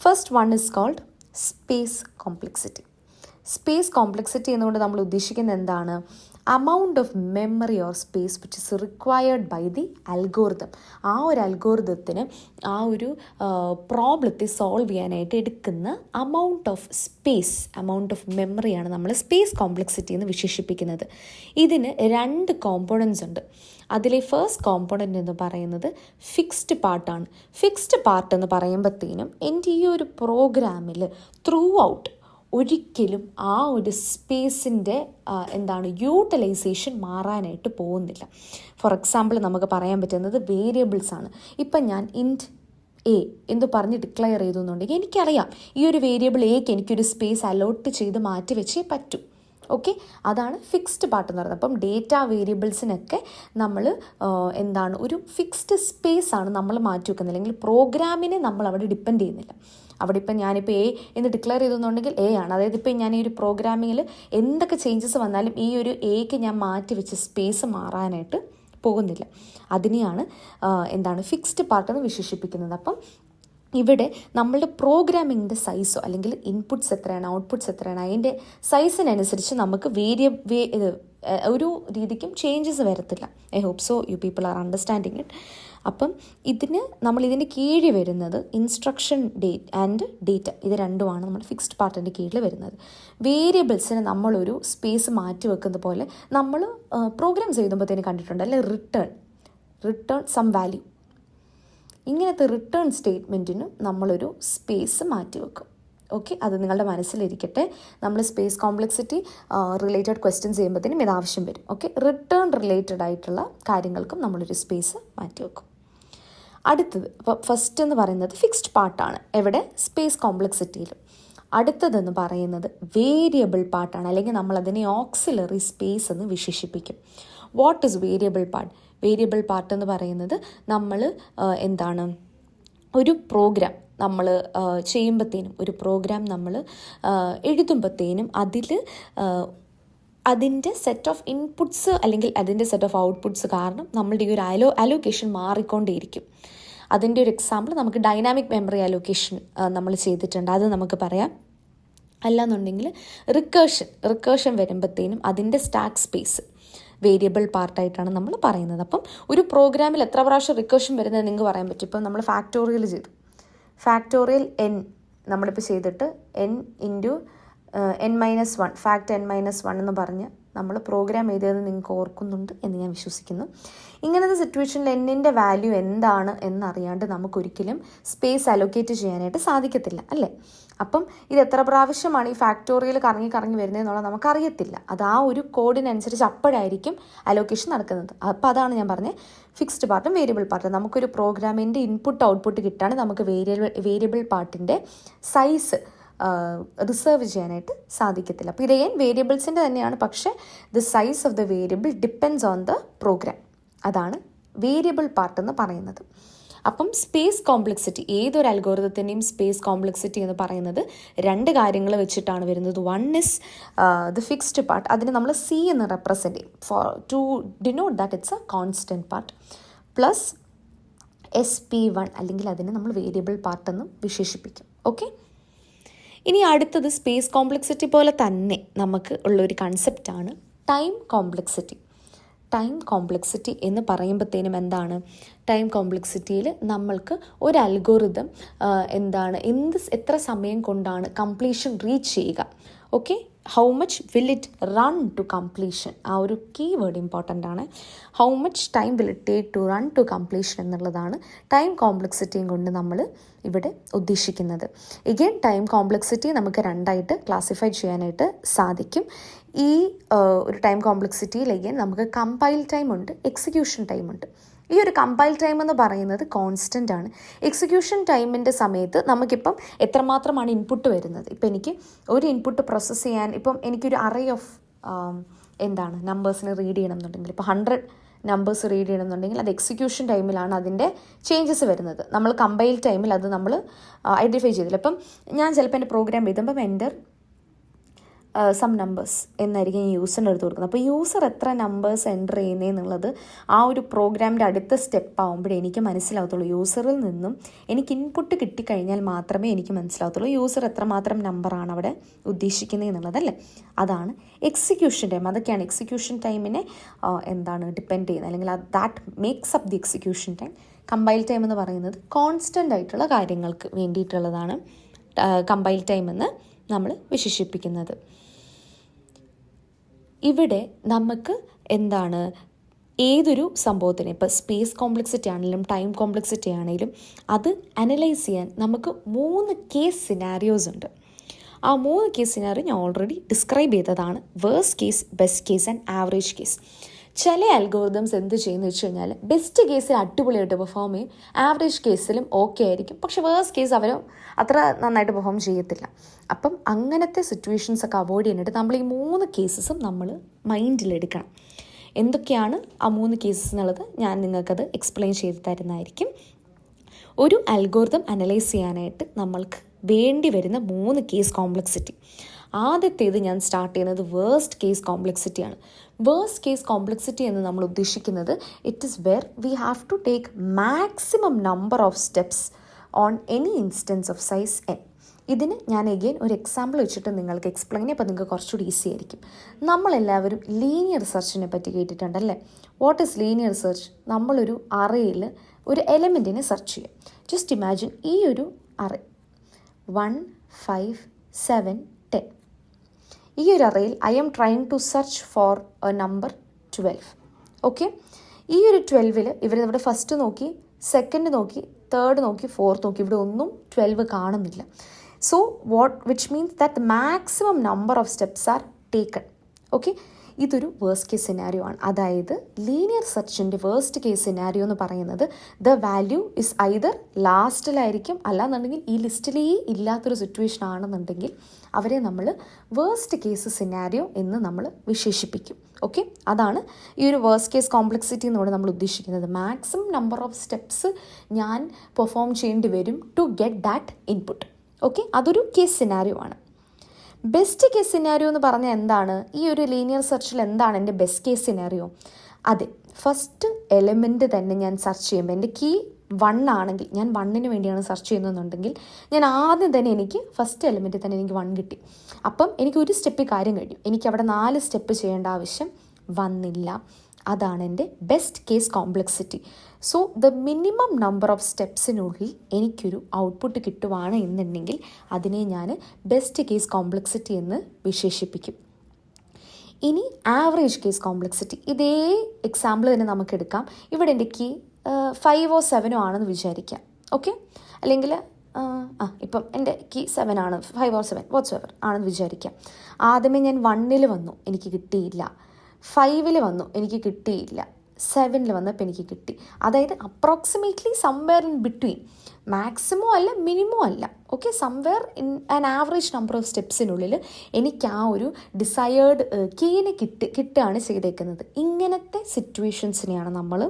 First one is called space complexity. Space complexity എന്നുകൊണ്ട് നമ്മൾ ഉദ്ദേശിക്കുന്നത് എന്താണ്? amount of memory or space which is required by the algorithm. ആ ഒരു അൽഗോറിതത്തിന് ആ ഒരു പ്രോബ്ലത്തെ സോൾവ് ചെയ്യാനായിട്ട് എടുക്കുന്ന amount of മെമ്മറിയാണ് നമ്മൾ സ്പേസ് കോംപ്ലക്സിറ്റി എന്ന് വിശേഷിപ്പിക്കുന്നത്. ഇതിന് 2 കോമ്പോണൻസ് ഉണ്ട്. അതിലെ ഫസ്റ്റ് കോമ്പോണൻ്റ് എന്ന് പറയുന്നത് ഫിക്സ്ഡ് പാർട്ടാണ്. ഫിക്സ്ഡ് പാർട്ട് എന്ന് പറയുമ്പോഴത്തേനും എൻ്റെ ഈ ഒരു പ്രോഗ്രാമിൽ ത്രൂ ഔട്ട് ഒരിക്കലും ആ ഒരു സ്പേസിൻ്റെ യൂട്ടിലൈസേഷൻ മാറാനായിട്ട് പോകുന്നില്ല. ഫോർ എക്സാമ്പിൾ നമുക്ക് പറയാൻ പറ്റുന്നത് വേരിയബിൾസാണ്. ഇപ്പം ഞാൻ ഇൻറ്റ് എ എന്ന് പറഞ്ഞ് ഡിക്ലെയർ ചെയ്തു എന്നുണ്ടെങ്കിൽ എനിക്കറിയാം ഈ ഒരു വേരിയബിൾ എക്ക് എനിക്കൊരു സ്പേസ് അലോട്ട് ചെയ്ത് മാറ്റി വെച്ചേ പറ്റൂ. ഓക്കെ, അതാണ് ഫിക്സ്ഡ് പാർട്ട് എന്ന് പറയുന്നത്. അപ്പം ഡേറ്റ വേരിയബിൾസിനൊക്കെ നമ്മൾ ഒരു ഫിക്സ്ഡ് സ്പേസ് ആണ് നമ്മൾ മാറ്റി വെക്കുന്നത്. അല്ലെങ്കിൽ പ്രോഗ്രാമിനെ നമ്മൾ അവിടെ ഡിപ്പെൻഡ് ചെയ്യുന്നില്ല. അവിടെ ഇപ്പം ഞാനിപ്പോൾ എ എന്ന് ഡിക്ലെയർ ചെയ്തെന്നുണ്ടെങ്കിൽ എ ആണ്. അതായത് ഇപ്പം ഞാൻ ഈ ഒരു പ്രോഗ്രാമിങ്ങിൽ എന്തൊക്കെ ചേഞ്ചസ് വന്നാലും ഈ ഒരു എക്ക് ഞാൻ മാറ്റി വെച്ച് സ്പേസ് മാറാനായിട്ട് പോകുന്നില്ല. അതിനെയാണ് ഫിക്സ്ഡ് പാർട്ട് എന്ന് വിശേഷിപ്പിക്കുന്നത്. അപ്പം ഇവിടെ നമ്മളുടെ പ്രോഗ്രാമിങ്ങിൻ്റെ സൈസോ അല്ലെങ്കിൽ ഇൻപുട്ട്സ് എത്രയാണ് ഔട്ട്പുട്ട്സ് എത്രയാണ് അതിൻ്റെ സൈസിനനുസരിച്ച് നമുക്ക് ഒരു രീതിക്കും ചേഞ്ചസ് വരത്തില്ല. I hope so you people are understanding it. അപ്പം ഇതിൻ്റെ കീഴിൽ വരുന്നത് ഇൻസ്ട്രക്ഷൻ ആൻഡ് ഡേറ്റ, ഇത് രണ്ടുമാണ് നമ്മൾ ഫിക്സ്ഡ് പാർട്ടിൻ്റെ കീഴിൽ വരുന്നത്. വേരിയബിൾസിന് നമ്മളൊരു സ്പേസ് മാറ്റി വെക്കുന്ന പോലെ നമ്മൾ പ്രോഗ്രാംസ് എഴുതുമ്പോഴത്തേന് കണ്ടിട്ടുണ്ട് അല്ലെ, റിട്ടേൺ സം വാല്യൂ. ഇങ്ങനത്തെ റിട്ടേൺ സ്റ്റേറ്റ്മെൻറ്റിനും നമ്മളൊരു സ്പേസ് മാറ്റി വെക്കും. ഓക്കെ, അത് നിങ്ങളുടെ മനസ്സിലിരിക്കട്ടെ. നമ്മൾ സ്പേസ് കോംപ്ലക്സിറ്റി റിലേറ്റഡ് ക്വസ്റ്റ്യൻസ് ചെയ്യുമ്പോഴത്തേനും ഇത് ആവശ്യം വരും. ഓക്കെ, റിട്ടേൺ റിലേറ്റഡ് ആയിട്ടുള്ള കാര്യങ്ങൾക്കും നമ്മളൊരു സ്പേസ് മാറ്റി വെക്കും. അടുത്തത്, അപ്പോൾ ഫസ്റ്റ് എന്ന് പറയുന്നത് ഫിക്സ്ഡ് പാർട്ടാണ് എവിടെ? സ്പേസ് കോംപ്ലക്സിറ്റിയിൽ. അടുത്തതെന്ന് പറയുന്നത് വേരിയബിൾ പാർട്ടാണ്, അല്ലെങ്കിൽ നമ്മളതിനെ ഓക്സിലറി സ്പേസ് എന്ന് വിശേഷിപ്പിക്കും. What is variable part? Variable part എന്ന് പറയുന്നത് നമ്മൾ ഒരു പ്രോഗ്രാം നമ്മൾ ചെയ്യുമ്പോഴത്തേനും, ഒരു പ്രോഗ്രാം നമ്മൾ എഴുതുമ്പോഴത്തേനും അതിൻ്റെ സെറ്റ് ഓഫ് ഇൻപുട്സ് അല്ലെങ്കിൽ അതിൻ്റെ സെറ്റ് ഓഫ് ഔട്ട്പുട്ട്സ് കാരണം നമ്മളുടെ ഈ ഒരു അലോക്കേഷൻ മാറിക്കൊണ്ടേയിരിക്കും. അതിൻ്റെ ഒരു എക്സാമ്പിൾ നമുക്ക് ഡൈനാമിക് മെമ്മറി അലോക്കേഷൻ നമ്മൾ ചെയ്തിട്ടുണ്ട്, അത് നമുക്ക് പറയാം. അല്ലാന്നുണ്ടെങ്കിൽ റിക്കേഷൻ വരുമ്പോഴത്തേനും അതിൻ്റെ സ്റ്റാക്ക് സ്പേസ് വേരിയബിൾ പാർട്ടായിട്ടാണ് നമ്മൾ പറയുന്നത്. അപ്പം ഒരു പ്രോഗ്രാമിൽ എത്ര പ്രാവശ്യം റിക്കേഷൻ വരുന്നത് നിങ്ങൾക്ക് പറയാൻ പറ്റും. ഇപ്പം നമ്മൾ ഫാക്ടോറിയൽ ചെയ്തു, ഫാക്ടോറിയൽ n നമ്മളിപ്പോൾ ചെയ്തിട്ട് n-1 ഫാക്ട് n-1 എന്ന് പറഞ്ഞ് നമ്മൾ പ്രോഗ്രാം എഴുതിയത് നിങ്ങൾക്ക് ഓർക്കുന്നുണ്ട് എന്ന് ഞാൻ വിശ്വസിക്കുന്നു. ഇങ്ങനത്തെ സിറ്റുവേഷനിൽ എന്നിൻ്റെ വാല്യൂ എന്താണ് എന്നറിയാണ്ട് നമുക്കൊരിക്കലും സ്പേസ് അലോക്കേറ്റ് ചെയ്യാനായിട്ട് സാധിക്കത്തില്ല അല്ലേ. അപ്പം ഇത് എത്ര പ്രാവശ്യമാണ് ഈ ഫാക്ടോറിയൽ കറങ്ങി വരുന്നതെന്നുള്ളത് നമുക്കറിയത്തില്ല. അത് ആ ഒരു കോഡിനനുസരിച്ച് അപ്പോഴായിരിക്കും അലോക്കേഷൻ നടക്കുന്നത്. അപ്പോൾ അതാണ് ഞാൻ പറഞ്ഞത്, ഫിക്സ്ഡ് പാർട്ടും വേരിയബിൾ പാർട്ടും. നമുക്കൊരു പ്രോഗ്രാമിൻ്റെ ഇൻപുട്ട് ഔട്ട്പുട്ട് കിട്ടാണ് നമുക്ക് വേരിയബിൾ പാർട്ടിൻ്റെ സൈസ് റിസർവ് ചെയ്യാനായിട്ട് സാധിക്കത്തില്ല. അപ്പോൾ ഇത് വേരിയബിൾസിൻ്റെ തന്നെയാണ്, പക്ഷേ the size of the variable depends on the program. അതാണ് വേരിയബിൾ പാർട്ട് എന്ന് പറയുന്നത്. അപ്പം സ്പേസ് കോംപ്ലക്സിറ്റി, ഏതൊരു അൽഗോരിതത്തിൻ്റെയും സ്പേസ് കോംപ്ലക്സിറ്റി എന്ന് പറയുന്നത് 2 കാര്യങ്ങൾ വെച്ചിട്ടാണ് വരുന്നത്. One is the fixed part, അതിന് നമ്മൾ C എന്ന് റെപ്രസെൻറ്റ് ചെയ്യും to denote that it's a constant part, plus SP1 അല്ലെങ്കിൽ അതിനെ നമ്മൾ വേരിയബിൾ പാർട്ട് എന്നും വിശേഷിപ്പിക്കും. ഓക്കെ, ഇനി അടുത്തത് സ്പേസ് കോംപ്ലക്സിറ്റി പോലെ തന്നെ നമുക്ക് ഉള്ളൊരു കൺസെപ്റ്റാണ് ടൈം കോംപ്ലക്സിറ്റി. ടൈം കോംപ്ലക്സിറ്റി എന്ന് പറയുമ്പോഴത്തേനും ടൈം കോംപ്ലക്സിറ്റിയിൽ നമ്മൾക്ക് ഒരു അൽഗോറിതം എത്ര സമയം കൊണ്ടാണ് കംപ്ലീഷൻ റീച്ച് ചെയ്യുക. Okay, how much will it run to completion, ആ ഒരു കീവേഡ് ഇമ്പോർട്ടൻ്റ് ആണ്. How much time will it take to run to completion എന്നുള്ളതാണ് ടൈം കോംപ്ലക്സിറ്റിയും കൊണ്ട് നമ്മൾ ഇവിടെ ഉദ്ദേശിക്കുന്നത്. എഗെയിൻ ടൈം കോംപ്ലക്സിറ്റി നമുക്ക് 2ആയിട്ട് ക്ലാസിഫൈ ചെയ്യാനായിട്ട് സാധിക്കും. ഈ ഒരു ടൈം കോംപ്ലക്സിറ്റിയിൽ എഗെയിൻ നമുക്ക് കമ്പൈൽ ടൈം ഉണ്ട്, എക്സിക്യൂഷൻ ടൈം ഉണ്ട്. ഈ ഒരു കമ്പൈൽ ടൈം എന്ന് പറയുന്നത് കോൺസ്റ്റൻ്റ് ആണ്. എക്സിക്യൂഷൻ ടൈമിൻ്റെ സമയത്ത് നമുക്കിപ്പം എത്രമാത്രമാണ് ഇൻപുട്ട് വരുന്നത്. ഇപ്പം എനിക്ക് ഒരു ഇൻപുട്ട് പ്രോസസ്സ് ചെയ്യാൻ, ഇപ്പം എനിക്കൊരു അറേ ഓഫ് നമ്പേഴ്സിനെ റീഡ് ചെയ്യണം എന്നുണ്ടെങ്കിൽ, ഇപ്പോൾ 100 നമ്പേഴ്സ് റീഡ് ചെയ്യണമെന്നുണ്ടെങ്കിൽ അത് എക്സിക്യൂഷൻ ടൈമിലാണ് അതിൻ്റെ ചേഞ്ചസ് വരുന്നത്. നമ്മൾ കമ്പൈൽ ടൈമിൽ അത് നമ്മൾ ഐഡൻറ്റിഫൈ ചെയ്തില്ല. ഇപ്പം ഞാൻ ചിലപ്പോൾ എൻ്റെ പ്രോഗ്രാം എഴുതുമ്പം സം നമ്പേഴ്സ് എന്നായിരിക്കും യൂസറിൻ്റെ അടുത്ത് കൊടുക്കുന്നത്. അപ്പോൾ യൂസർ എത്ര നമ്പേഴ്സ് എൻ്റർ ചെയ്യുന്നതെന്നുള്ളത് ആ ഒരു പ്രോഗ്രാമിൻ്റെ അടുത്ത സ്റ്റെപ്പ് ആകുമ്പോഴേ എനിക്ക് മനസ്സിലാവത്തുള്ളൂ. യൂസറിൽ നിന്നും എനിക്ക് ഇൻപുട്ട് കിട്ടിക്കഴിഞ്ഞാൽ മാത്രമേ എനിക്ക് മനസ്സിലാവത്തുള്ളൂ യൂസർ എത്രമാത്രം നമ്പറാണ് അവിടെ ഉദ്ദേശിക്കുന്നത് എന്നുള്ളതല്ലേ. അതാണ് എക്സിക്യൂഷൻ ടൈം. അതൊക്കെയാണ് എക്സിക്യൂഷൻ ടൈമിനെ ഡിപ്പെൻഡ് ചെയ്യുന്നത്, അല്ലെങ്കിൽ that makes up the execution time. Compile time എന്ന് പറയുന്നത് കോൺസ്റ്റൻ്റ് ആയിട്ടുള്ള കാര്യങ്ങൾക്ക് വേണ്ടിയിട്ടുള്ളതാണ് കമ്പൈൽ ടൈം എന്ന് നമ്മൾ വിശേഷിപ്പിക്കുന്നത്. ഇവിടെ നമുക്ക് ഏതൊരു സംഭവത്തിന്, ഇപ്പോൾ സ്പേസ് കോംപ്ലക്സിറ്റി ആണെങ്കിലും ടൈം കോംപ്ലക്സിറ്റി ആണെങ്കിലും അത് അനലൈസ് ചെയ്യാൻ നമുക്ക് 3 കേസ് സിനാരിയോസ് ഉണ്ട്. ആ 3 കേസ് സിനാരിയോ ഞാൻ ഓൾറെഡി ഡിസ്ക്രൈബ് ചെയ്തതാണ്. Worst case, best case and average case. ചില അൽഗോരിതംസ് എന്ത് ചെയ്യുന്നത് വെച്ച് കഴിഞ്ഞാൽ ബെസ്റ്റ് കേസിൽ അടിപൊളിയായിട്ട് പെർഫോം ചെയ്യും, ആവറേജ് കേസിലും ഓക്കെ ആയിരിക്കും, പക്ഷെ വേഴ്സ്റ്റ് കേസ് അവർ അത്ര നന്നായിട്ട് പെർഫോം ചെയ്യത്തില്ല. അപ്പം അങ്ങനത്തെ സിറ്റുവേഷൻസൊക്കെ അവോയ്ഡ് ചെയ്യാനായിട്ട് നമ്മൾ ഈ 3 കേസസും നമ്മൾ മൈൻഡിലെടുക്കണം. എന്തൊക്കെയാണ് ആ 3 കേസസ് എന്നുള്ളത് ഞാൻ നിങ്ങൾക്കത് എക്സ്പ്ലെയിൻ ചെയ്ത് തരുന്നതായിരിക്കും. ഒരു അൽഗോരിതം അനലൈസ് ചെയ്യാനായിട്ട് നമ്മൾക്ക് വേണ്ടി വരുന്ന 3 കേസ് കോംപ്ലക്സിറ്റി. ആദ്യത്തേത് ഞാൻ സ്റ്റാർട്ട് ചെയ്യുന്നത് വേഴ്സ്റ്റ് കേസ് കോംപ്ലക്സിറ്റിയാണ്. വേഴ്സ്റ്റ് കേസ് കോംപ്ലക്സിറ്റി എന്ന് നമ്മൾ ഉദ്ദേശിക്കുന്നത് it is where we have to take maximum number of steps on any instance of size n. ഇതിന് ഞാൻ എഗെയിൻ ഒരു എക്സാമ്പിൾ വെച്ചിട്ട് നിങ്ങൾക്ക് എക്സ്പ്ലെയിൻ ചെയ്യാം, അപ്പോൾ നിങ്ങൾക്ക് കുറച്ചുകൂടി ഈസി ആയിരിക്കും. നമ്മളെല്ലാവരും ലീനിയർ സെർച്ചിനെ പറ്റി കേട്ടിട്ടുണ്ടല്ലേ. What is linear search? നമ്മളൊരു അറേയിൽ ഒരു എലമെൻറ്റിനെ സെർച്ച് ചെയ്യും. ജസ്റ്റ് ഇമാജിൻ ഈ ഒരു അറേ 1, 5, 7, 10. ഈ ഒരു അറേയിൽ I'm trying to search for a number 12. Okay, ഈ ഒരു 12 ഇവരിവിടെ ഫസ്റ്റ് നോക്കി, സെക്കൻഡ് നോക്കി, തേർഡ് നോക്കി, ഫോർത്ത് നോക്കി, ഇവിടെ ഒന്നും 12 കാണുന്നില്ല. So which means that the maximum number of steps are taken. Okay, ഇതൊരു വേഴ്സ്റ്റ് കേസ് സിനാരിയോ ആണ്. അതായത് ലീനിയർ സെർച്ചിൻ്റെ വേഴ്സ്റ്റ് കേസ് സിനാരിയോ എന്ന് പറയുന്നത് ദ വാല്യൂ ഇസ് ഐദർ ലാസ്റ്റിലായിരിക്കും, അല്ലാന്നുണ്ടെങ്കിൽ ഈ ലിസ്റ്റിലേ ഇല്ലാത്തൊരു സിറ്റുവേഷൻ ആണെന്നുണ്ടെങ്കിൽ അവരെ നമ്മൾ വേഴ്സ്റ്റ് കേസ് സിനാരിയോ എന്ന് നമ്മൾ വിശേഷിപ്പിക്കും. ഓക്കെ, അതാണ് ഈ ഒരു വേഴ്സ്റ്റ് കേസ് കോംപ്ലക്സിറ്റി എന്നോട് നമ്മൾ ഉദ്ദേശിക്കുന്നത്. മാക്സിമം നമ്പർ ഓഫ് സ്റ്റെപ്സ് ഞാൻ പെർഫോം ചെയ്യേണ്ടി വരും to get that input. Okay, അതൊരു കേസ് സിനാരിയോ ആണ്. ബെസ്റ്റ് കേസ് സിനാരിയോ എന്ന് പറഞ്ഞാൽ എന്താണ്? ഈ ഒരു ലീനിയർ സെർച്ചിൽ എന്താണ് എൻ്റെ ബെസ്റ്റ് കേസ് സിനാരിയോ? അതെ, ഫസ്റ്റ് എലമെൻറ്റ് തന്നെ ഞാൻ സെർച്ച് ചെയ്യുമ്പോൾ എൻ്റെ കീ 1 ആണെങ്കിൽ, ഞാൻ 1ന് വേണ്ടിയാണ് സെർച്ച് ചെയ്യുന്നതെന്നുണ്ടെങ്കിൽ ഞാൻ ആദ്യം തന്നെ എനിക്ക് ഫസ്റ്റ് എലമെൻറ്റിൽ തന്നെ എനിക്ക് 1 കിട്ടി. അപ്പം എനിക്ക് ഒരു സ്റ്റെപ്പിൽ കാര്യം കഴിഞ്ഞു, എനിക്ക് അവിടെ 4 സ്റ്റെപ്പ് ചെയ്യേണ്ട ആവശ്യം വന്നില്ല. അതാണ് എൻ്റെ best case complexity. So the minimum number of സ്റ്റെപ്സിനുള്ളിൽ എനിക്കൊരു ഔട്ട്പുട്ട് കിട്ടുവാണ് എന്നുണ്ടെങ്കിൽ അതിനെ ഞാൻ ബെസ്റ്റ് കേസ് കോംപ്ലക്സിറ്റി എന്ന് വിശേഷിപ്പിക്കും. ഇനി ആവറേജ് കേസ് കോംപ്ലക്സിറ്റി, ഇതേ എക്സാമ്പിൾ തന്നെ നമുക്കെടുക്കാം. ഇവിടെ എൻ്റെ കീ 5 or 7 ആണെന്ന് വിചാരിക്കാം. ഓക്കെ, അല്ലെങ്കിൽ ഇപ്പം എൻ്റെ കീ 7 ആണ്, 5 or 7 വാട്ട്സ് ആണെന്ന് വിചാരിക്കാം. ആദ്യമേ ഞാൻ 1ൽ വന്നു, എനിക്ക് കിട്ടിയില്ല. 5ൽ വന്നു, എനിക്ക് കിട്ടിയില്ല. 7ൽ വന്നപ്പോൾ എനിക്ക് കിട്ടി. അതായത് approximately somewhere in between, maximum അല്ല മിനിമം അല്ല. Okay, somewhere in an average number of സ്റ്റെപ്സിനുള്ളിൽ എനിക്ക് ആ ഒരു ഡിസയേർഡ് കീനെ കിട്ടുകയാണ് ചെയ്തേക്കുന്നത്. ഇങ്ങനത്തെ സിറ്റുവേഷൻസിനെയാണ് നമ്മൾ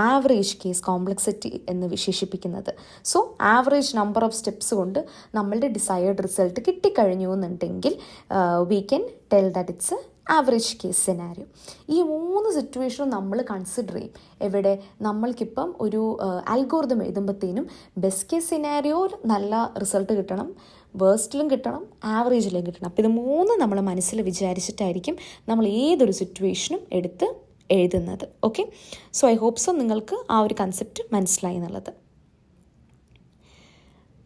ആവറേജ് കേസ് കോംപ്ലക്സിറ്റി എന്ന് വിശേഷിപ്പിക്കുന്നത്. So average number of steps കൊണ്ട് നമ്മളുടെ ഡിസയേർഡ് റിസൾട്ട് കിട്ടിക്കഴിഞ്ഞു എന്നുണ്ടെങ്കിൽ we can tell that it's average case scenario. ഈ 3 സിറ്റുവേഷനും നമ്മൾ കൺസിഡർ ചെയ്യും. എവിടെ നമ്മൾക്കിപ്പം ഒരു അൽഗോരിതം എഴുതുമ്പോഴത്തേനും ബെസ്റ്റ് കേസ് സിനാരിയോയിൽ നല്ല റിസൾട്ട് കിട്ടണം, വേഴ്സ്റ്റിലും കിട്ടണം, ആവറേജിലും കിട്ടണം. അപ്പോൾ ഇത് 3 നമ്മൾ മനസ്സിൽ വിചാരിച്ചിട്ടായിരിക്കും നമ്മൾ ഏതൊരു സിറ്റുവേഷനും എടുത്ത് എഴുതുന്നത്. Okay, so I hope so നിങ്ങൾക്ക് ആ ഒരു കൺസെപ്റ്റ് മനസ്സിലായി എന്നുള്ളത്.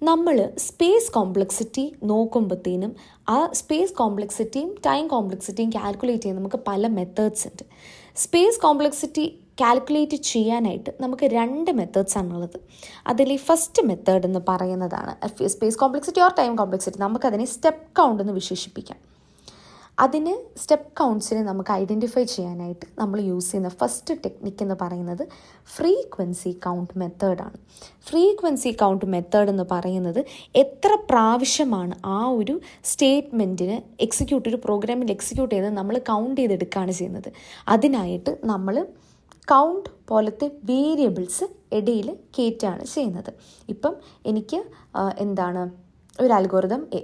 നമ്മൾ സ്പേസ് കോംപ്ലക്സിറ്റി നോക്കുമ്പോഴത്തേനും ആ സ്പേസ് കോംപ്ലക്സിറ്റിയും ടൈം കോംപ്ലക്സിറ്റിയും കാൽക്കുലേറ്റ് ചെയ്യാൻ നമുക്ക് പല മെത്തേഡ്സ് ഉണ്ട്. സ്പേസ് കോംപ്ലക്സിറ്റി കാൽക്കുലേറ്റ് ചെയ്യാനായിട്ട് നമുക്ക് 2 മെത്തേഡ്സ് ആണുള്ളത്. അതിൽ ഫസ്റ്റ് മെത്തേഡ് എന്ന് പറയുന്നതാണ് space complexity or time complexity. നമുക്കതിനെ സ്റ്റെപ്പ് കൗണ്ട് എന്ന് വിശേഷിപ്പിക്കാം. അതിന് സ്റ്റെപ്പ് കൗണ്ട്സിനെ നമുക്ക് ഐഡൻറ്റിഫൈ ചെയ്യാനായിട്ട് നമ്മൾ യൂസ് ചെയ്യുന്ന ഫസ്റ്റ് ടെക്നിക്ക് എന്ന് പറയുന്നത് ഫ്രീക്വൻസി കൗണ്ട് മെത്തേഡാണ്. ഫ്രീക്വൻസി കൗണ്ട് മെത്തേഡ് എന്ന് പറയുന്നത് എത്ര പ്രാവശ്യമാണ് ആ ഒരു സ്റ്റേറ്റ്മെൻറ്റിന് ഒരു പ്രോഗ്രാമിൽ എക്സിക്യൂട്ട് ചെയ്ത് നമ്മൾ കൗണ്ട് ചെയ്തെടുക്കുകയാണ് ചെയ്യുന്നത്. അതിനായിട്ട് നമ്മൾ കൗണ്ട് പോലത്തെ വേരിയബിൾസ് ഇടയിൽ കയറ്റുകയാണ് ചെയ്യുന്നത്. ഇപ്പം എനിക്ക് ഒരു അൽഗോരിതം എ,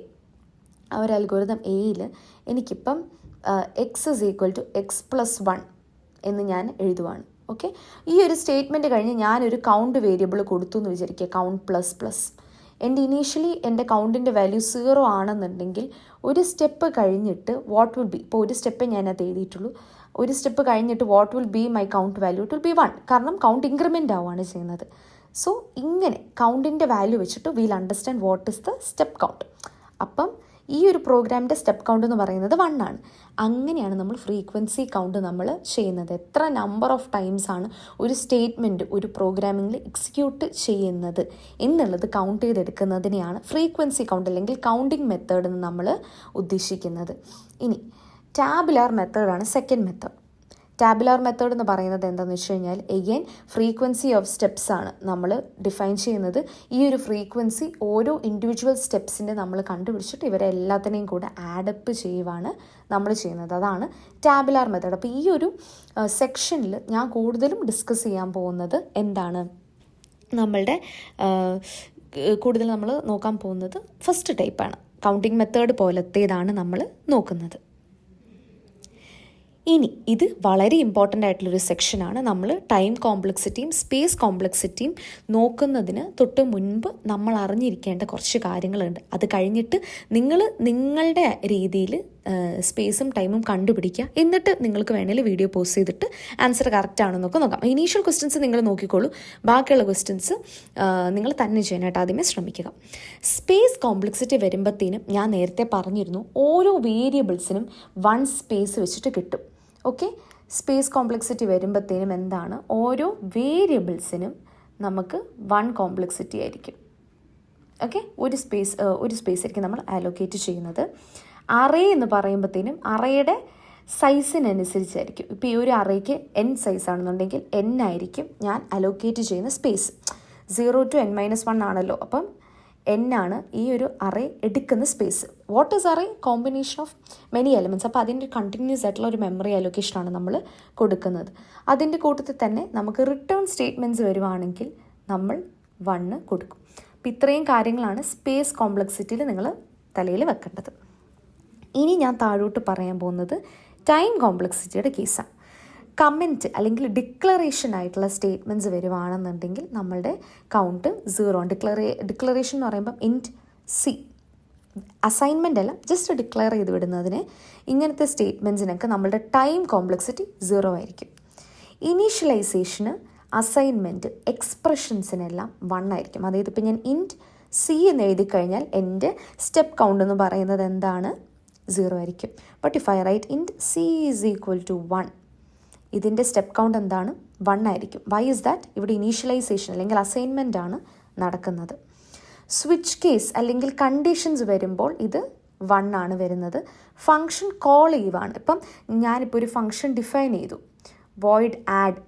ആ ഒരു അൽഗോരിതം എയിൽ എനിക്കിപ്പം x is equal to x plus 1 എന്ന് ഞാൻ എഴുതുവാണ്. ഓക്കെ, ഈ ഒരു സ്റ്റേറ്റ്മെൻറ്റ് കഴിഞ്ഞ് ഞാനൊരു കൗണ്ട് വേരിയബിൾ കൊടുത്തു എന്ന് വിചാരിക്കുക, കൗണ്ട് പ്ലസ് പ്ലസ്. എൻ്റെ ഇനീഷ്യലി എൻ്റെ കൗണ്ടിൻ്റെ വാല്യൂ 0 ആണെന്നുണ്ടെങ്കിൽ ഒരു സ്റ്റെപ്പ് കഴിഞ്ഞിട്ട് വാട്ട് വിൽ ബി, ഇപ്പോൾ ഒരു സ്റ്റെപ്പേ ഞാനത് എഴുതിയിട്ടുള്ളൂ, ഒരു സ്റ്റെപ്പ് കഴിഞ്ഞിട്ട് what will be my count value, it will be 1, കാരണം കൗണ്ട് ഇൻക്രിമെൻ്റ് ആവുകയാണ് ചെയ്യുന്നത്. സോ ഇങ്ങനെ കൗണ്ടിൻ്റെ വാല്യൂ വെച്ചിട്ട് wheel understand what is the step count. അപ്പം ഈ ഒരു പ്രോഗ്രാമിൻ്റെ സ്റ്റെപ്പ് കൗണ്ട് എന്ന് പറയുന്നത് 1 ആണ്. അങ്ങനെയാണ് നമ്മൾ ഫ്രീക്വൻസി കൗണ്ട് നമ്മൾ ചെയ്യുന്നത്. എത്ര നമ്പർ ഓഫ് ടൈംസ് ആണ് ഒരു സ്റ്റേറ്റ്മെൻറ്റ് ഒരു പ്രോഗ്രാമിങ്ങിൽ എക്സിക്യൂട്ട് ചെയ്യുന്നത് എന്നുള്ളത് കൗണ്ട് ചെയ്തെടുക്കുന്നതിനെയാണ് ഫ്രീക്വൻസി കൗണ്ട് അല്ലെങ്കിൽ കൗണ്ടിങ് മെത്തേഡ് എന്ന് നമ്മൾ ഉദ്ദേശിക്കുന്നത്. ഇനി ടാബുലാർ മെത്തേഡാണ് സെക്കൻഡ് മെത്തേഡ്. ടാബുലാർ മെത്തേഡ് എന്ന് പറയുന്നത് എന്താണെന്ന് വെച്ച് കഴിഞ്ഞാൽ എഗെയിൻ ഫ്രീക്വൻസി ഓഫ് സ്റ്റെപ്സ് ആണ് നമ്മൾ ഡിഫൈൻ ചെയ്യുന്നത്. ഈ ഒരു ഫ്രീക്വൻസി ഓരോ ഇൻഡിവിജ്വൽ സ്റ്റെപ്സിൻ്റെ നമ്മൾ കണ്ടുപിടിച്ചിട്ട് ഇവരെ എല്ലാത്തിനെയും കൂടെ ആഡപ്പ് ചെയ്യുവാണ് നമ്മൾ ചെയ്യുന്നത്. അതാണ് ടാബുലാർ മെത്തേഡ്. അപ്പോൾ ഈ ഒരു സെക്ഷനിൽ ഞാൻ കൂടുതലും ഡിസ്കസ് ചെയ്യാൻ പോകുന്നത് എന്താണ്, നമ്മളുടെ കൂടുതൽ നമ്മൾ നോക്കാൻ പോകുന്നത് ഫസ്റ്റ് ടൈപ്പാണ്, കൗണ്ടിങ് മെത്തേഡ് പോലത്തേതാണ് നമ്മൾ നോക്കുന്നത്. ഇനി ഇത് വളരെ ഇമ്പോർട്ടൻ്റ് ആയിട്ടുള്ളൊരു സെക്ഷനാണ്. നമ്മൾ ടൈം കോംപ്ലക്സിറ്റിയും സ്പേസ് കോംപ്ലക്സിറ്റിയും നോക്കുന്നതിന് തൊട്ട് മുൻപ് നമ്മൾ അറിഞ്ഞിരിക്കേണ്ട കുറച്ച് കാര്യങ്ങളുണ്ട്. അത് കഴിഞ്ഞിട്ട് നിങ്ങൾ നിങ്ങളുടെ രീതിയിൽ സ്പേസും ടൈമും കണ്ടുപിടിക്കുക. എന്നിട്ട് നിങ്ങൾക്ക് വേണമെങ്കിൽ വീഡിയോ പോസ്റ്റ് ചെയ്തിട്ട് ആൻസർ കറക്റ്റ് ആണെന്നൊക്കെ നോക്കാം. ഇനീഷ്യൽ ക്വസ്റ്റ്യൻസ് നിങ്ങൾ നോക്കിക്കോളൂ, ബാക്കിയുള്ള ക്വസ്റ്റ്യൻസ് നിങ്ങൾ തന്നെ ചെയ്യാനായിട്ട് ആദ്യമേ ശ്രമിക്കുക. സ്പേസ് കോംപ്ലക്സിറ്റി വരുമ്പോഴത്തേനും ഞാൻ നേരത്തെ പറഞ്ഞിരുന്നു, ഓരോ വേരിയബിൾസിനും 1 സ്പേസ് വെച്ചിട്ട് കിട്ടും. ഓക്കെ, സ്പേസ് കോംപ്ലക്സിറ്റി വരുമ്പോഴത്തേനും എന്താണ്, ഓരോ വേരിയബിൾസിനും നമുക്ക് 1 കോംപ്ലക്സിറ്റി ആയിരിക്കും. ഓക്കെ, ഒരു സ്പേസ് ആയിരിക്കും നമ്മൾ അലോക്കേറ്റ് ചെയ്യുന്നത്. അറേ എന്ന് പറയുമ്പോഴത്തേനും അറേയുടെ സൈസിനനുസരിച്ചായിരിക്കും. ഇപ്പോൾ ഈ ഒരു അറേക്ക് n സൈസ് ആണെന്നുണ്ടെങ്കിൽ n ആയിരിക്കും ഞാൻ അലോക്കേറ്റ് ചെയ്യുന്ന സ്പേസ്. 0 to n-1 ആണല്ലോ, അപ്പം n ആണ് ഈ ഒരു അറേ എടുക്കുന്ന space. What is array? Combination of many elements. അപ്പോൾ അതിൻ്റെ കണ്ടിന്യൂസ് ആയിട്ടുള്ള ഒരു മെമ്മറി അലോക്കേഷനാണ് നമ്മൾ കൊടുക്കുന്നത്. അതിൻ്റെ കൂട്ടത്തിൽ തന്നെ നമുക്ക് റിട്ടേൺ സ്റ്റേറ്റ്മെൻറ്റ്സ് വരുവാണെങ്കിൽ നമ്മൾ 1 കൊടുക്കും. അപ്പോൾ ഇത്രയും കാര്യങ്ങളാണ് സ്പേസ് കോംപ്ലക്സിറ്റിയിൽ നിങ്ങൾ തലയിൽ വെക്കേണ്ടത്. ഇനി ഞാൻ താഴോട്ട് പറയാൻ പോകുന്നത് ടൈം കോംപ്ലക്സിറ്റിയുടെ കേസാണ്. കമൻറ്റ് അല്ലെങ്കിൽ ഡിക്ലറേഷൻ ആയിട്ടുള്ള സ്റ്റേറ്റ്മെൻറ്റ്സ് വരുവാണെന്നുണ്ടെങ്കിൽ നമ്മളുടെ കൗണ്ട് 0 ആണ്. ഡിക്ലറേഷൻ എന്ന് പറയുമ്പം ഇൻറ്റ് സി, അസൈൻമെൻ്റ് അല്ല, ജസ്റ്റ് ഡിക്ലെയർ ചെയ്ത് വിടുന്നതിന് ഇങ്ങനത്തെ സ്റ്റേറ്റ്മെൻറ്റ്സിനൊക്കെ നമ്മളുടെ ടൈം കോംപ്ലക്സിറ്റി 0 ആയിരിക്കും. ഇനീഷ്യലൈസേഷന്, അസൈൻമെൻറ്റ്, എക്സ്പ്രഷൻസിനെല്ലാം 1 ആയിരിക്കും. അതായത് ഇപ്പം ഞാൻ ഇൻറ്റ് സി എന്ന് എഴുതി കഴിഞ്ഞാൽ എൻ്റെ സ്റ്റെപ്പ് കൗണ്ട് എന്ന് പറയുന്നത് എന്താണ്? 0 ആയിരിക്കും. But if I write int C is equal to 1, ഇതിൻ്റെ സ്റ്റെപ്പ് കൗണ്ട് എന്താണ്? 1 ആയിരിക്കും. Why is that? ഇവിടെ ഇനീഷ്യലൈസേഷൻ അല്ലെങ്കിൽ അസൈൻമെൻ്റ് ആണ് നടക്കുന്നത്. സ്വിച്ച് കേസ് അല്ലെങ്കിൽ കണ്ടീഷൻസ് വരുമ്പോൾ ഇത് 1 ആണ് വരുന്നത്. ഫങ്ഷൻ കോൾ ചെയ്യുവാണ്. ഇപ്പം ഞാനിപ്പോൾ ഒരു ഫങ്ഷൻ ഡിഫൈൻ ചെയ്തു, വോയിഡ് ആഡ്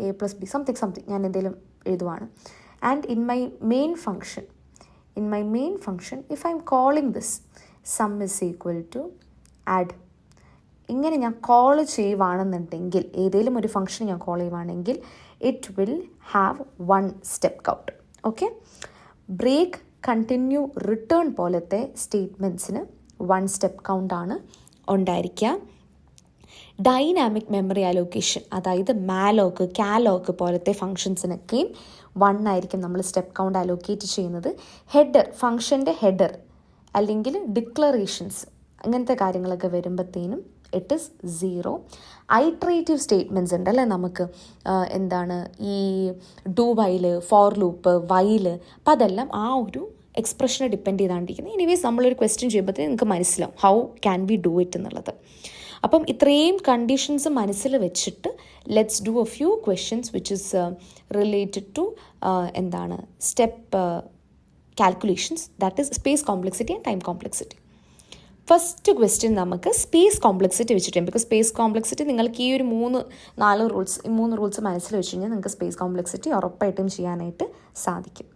a+b സംതിങ് ഞാൻ എന്തെങ്കിലും എഴുതുവാണ്. And in my main function if I'm calling this sum is equal to add, ഇങ്ങനെ ഞാൻ കോൾ ചെയ്യുവാണെന്നുണ്ടെങ്കിൽ, ഏതെങ്കിലും ഒരു ഫംഗ്ഷൻ ഞാൻ കോൾ ചെയ്യുവാണെങ്കിൽ it will have 1 step count. Okay, break, continue, return പോലത്തെ സ്റ്റേറ്റ്മെൻറ്റ്സിന് 1 സ്റ്റെപ്പ് കൗണ്ടാണ് ഉണ്ടായിരിക്കുക. ഡൈനാമിക് മെമ്മറി അലോക്കേഷൻ, അതായത് മാലോക്ക്, കാലോക്ക് പോലത്തെ ഫങ്ഷൻസിനൊക്കെയും 1 ആയിരിക്കും നമ്മൾ സ്റ്റെപ്പ് കൗണ്ട് അലോക്കേറ്റ് ചെയ്യുന്നത്. ഹെഡർ, ഫങ്ഷൻ്റെ ഹെഡർ അല്ലെങ്കിൽ ഡിക്ലറേഷൻസ് അങ്ങനത്തെ കാര്യങ്ങളൊക്കെ വരുമ്പോഴത്തേനും ഇറ്റ് ഇസ് 0. ഐട്രേറ്റീവ് സ്റ്റേറ്റ്മെൻറ്റ്സ് ഉണ്ടല്ലേ നമുക്ക്, എന്താണ് ഈ do while, for loop, while, അപ്പം അതെല്ലാം ആ ഒരു എക്സ്പ്രഷനെ ഡിപ്പെൻഡ് ചെയ്താണ്ടിരിക്കുന്നത്. എനിവേസ് നമ്മളൊരു ക്വസ്റ്റ്യൻ ചെയ്യുമ്പോഴത്തേക്കും നിങ്ങൾക്ക് മനസ്സിലാവും how can we do it എന്നുള്ളത്. അപ്പം ഇത്രയും കണ്ടീഷൻസ് മനസ്സിൽ വെച്ചിട്ട് let's do a few questions which is related to എന്താണ് step calculations, that is space complexity and time complexity. First question നമുക്ക് സ്പേസ് കോംപ്ലക്സിറ്റി വെച്ചിട്ട്, ബിക്കോസ് സ്പേസ് കോംപ്ലക്സിറ്റി നിങ്ങൾക്ക് ഈ ഒരു 3-4 റൂൾസ് മനസ്സിൽ വെച്ച് കഴിഞ്ഞാൽ നിങ്ങൾക്ക് സ്പേസ് കോംപ്ലക്സിറ്റി ഉറപ്പായിട്ടും ചെയ്യാനായിട്ട് സാധിക്കും.